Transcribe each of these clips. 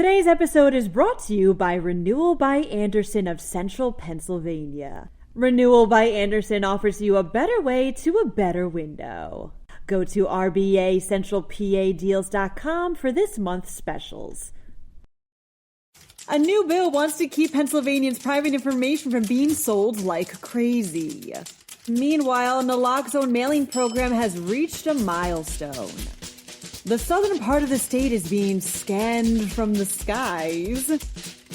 Today's episode is brought to you by Renewal by Andersen of Central Pennsylvania. Renewal by Andersen offers you a better way to a better window. Go to rbacentralpadeals.com for this month's specials. A new bill wants to keep Pennsylvanians' private information from being sold like crazy. Meanwhile, naloxone mailing program has reached a milestone. The southern part of the state is being scanned from the skies,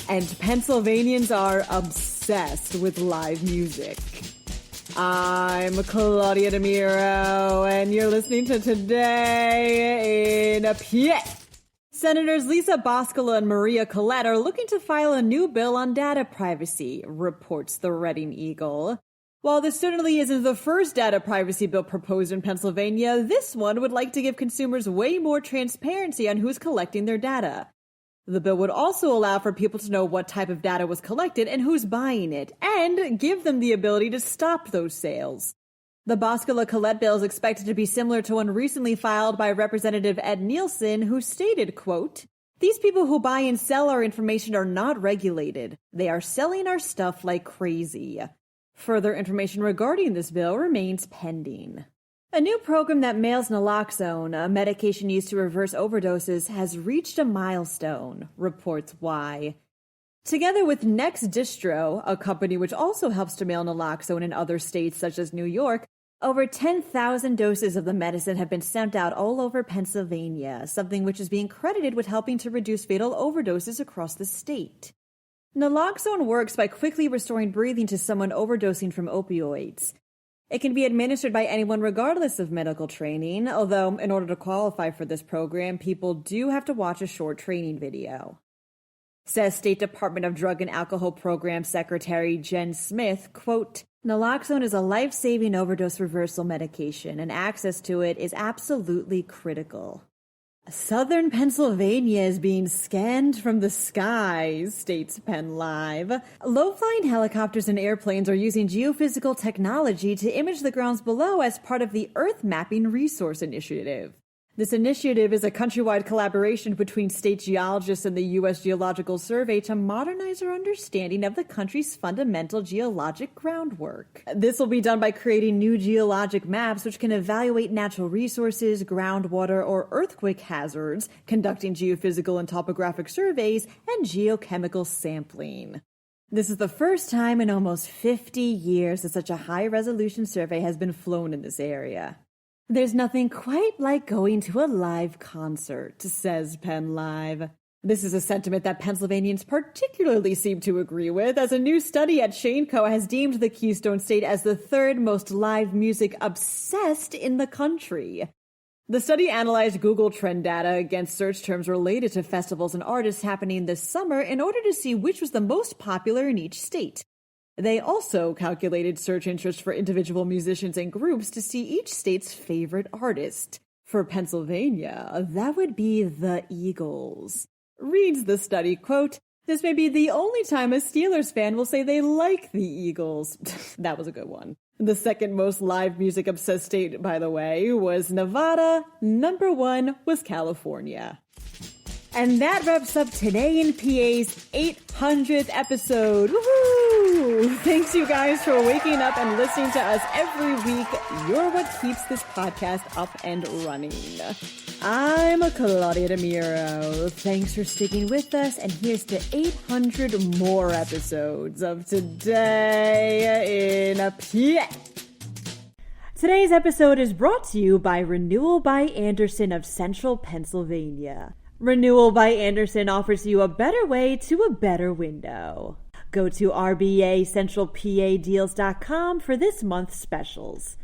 and Pennsylvanians are obsessed with live music. I'm Claudia Dimuro, and you're listening to Today in PA. Senators Lisa Boscola and Maria Collette are looking to file a new bill on data privacy, reports the Reading Eagle. While this certainly isn't the first data privacy bill proposed in Pennsylvania, this one would like to give consumers way more transparency on who's collecting their data. The bill would also allow for people to know what type of data was collected and who's buying it, and give them the ability to stop those sales. The Boscola-Collette bill is expected to be similar to one recently filed by Representative Ed Nielsen, who stated, quote, "These people who buy and sell our information are not regulated. They are selling our stuff like crazy." Further information regarding this bill remains pending. A new program that mails naloxone, a medication used to reverse overdoses, has reached a milestone, reports Y. Together with Next Distro, a company which also helps to mail naloxone in other states such as New York, over 10,000 doses of the medicine have been sent out all over Pennsylvania, something which is being credited with helping to reduce fatal overdoses across the state. Naloxone works by quickly restoring breathing to someone overdosing from opioids. It can be administered by anyone regardless of medical training, although in order to qualify for this program, people do have to watch a short training video. Says State Department of Drug and Alcohol Program Secretary Jen Smith, quote, "Naloxone is a life-saving overdose reversal medication, and access to it is absolutely critical." Southern Pennsylvania is being scanned from the skies, states PennLive. Low-flying helicopters and airplanes are using geophysical technology to image the grounds below as part of the Earth Mapping Resource Initiative. This initiative is a countrywide collaboration between state geologists and the U.S. Geological Survey to modernize our understanding of the country's fundamental geologic groundwork. This will be done by creating new geologic maps which can evaluate natural resources, groundwater, or earthquake hazards, conducting geophysical and topographic surveys, and geochemical sampling. This is the first time in almost 50 years that such a high-resolution survey has been flown in this area. "There's nothing quite like going to a live concert," says PennLive. This is a sentiment that Pennsylvanians particularly seem to agree with, as a new study at Shaneco has deemed the Keystone State as the third most live music obsessed in the country. The study analyzed Google Trend data against search terms related to festivals and artists happening this summer in order to see which was the most popular in each state. They also calculated search interest for individual musicians and groups to see each state's favorite artist. For Pennsylvania, that would be the Eagles. Reads the study, quote, "This may be the only time a Steelers fan will say they like the Eagles." That was a good one. The second most live music obsessed state, by the way, was Nevada. Number one was California. And that wraps up Today in PA's 800th episode. Woohoo! Thanks you guys for waking up and listening to us every week. You're what keeps this podcast up and running. I'm Claudia Dimuro. Thanks for sticking with us, and here's to 800 more episodes of Today in PA. Today's episode is brought to you by Renewal by Andersen of Central Pennsylvania. Renewal by Andersen offers you a better way to a better window. Go to rbacentralpadeals.com for this month's specials.